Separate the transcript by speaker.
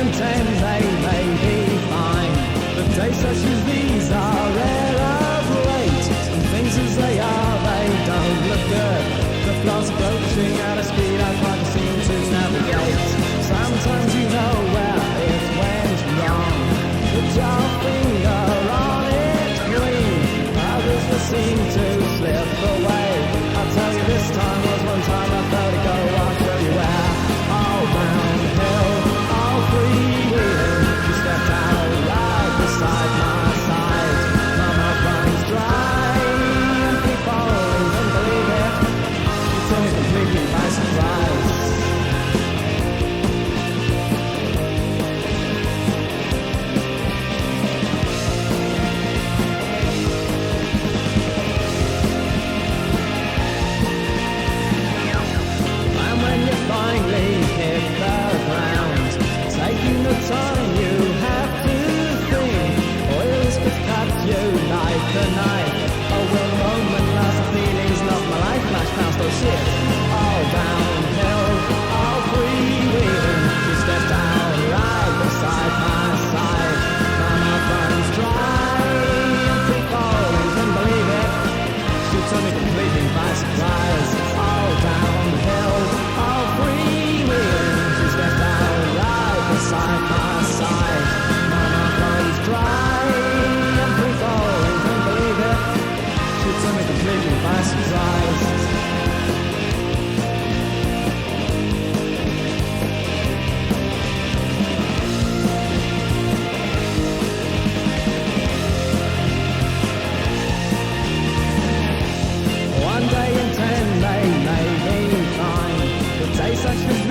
Speaker 1: and 10 they may be fine, but days such as these are rare of late, and things as they are, they don't look good. The flood's approaching at a speed I can't seem to navigate. Sometimes you know where it went wrong, put your finger on it clean, others will seem to slip away. I'll tell you this time was one time I felt it go, I'll show you where. All downhill, all freewheeling, you stepped out right beside my side. My mouth runs dry and keep falling, don't believe it. You took me completely by surprise. Finally hit the ground, taking the time you have to think. Oils could cut you like a knife. Oh, will the moment last? The feelings not my life flash past. Oh shit! All downhill, all freewheeling. You stepped out right beside my side. My mouth runs dry and free falling, couldn't believe it. You took me completely by surprise. All downhill, all freewheeling. She stepped out right beside my side. My mouth runs dry and free falling, couldn't believe it. She took me completely by surprise. One day in 10 they may be fine, but days such as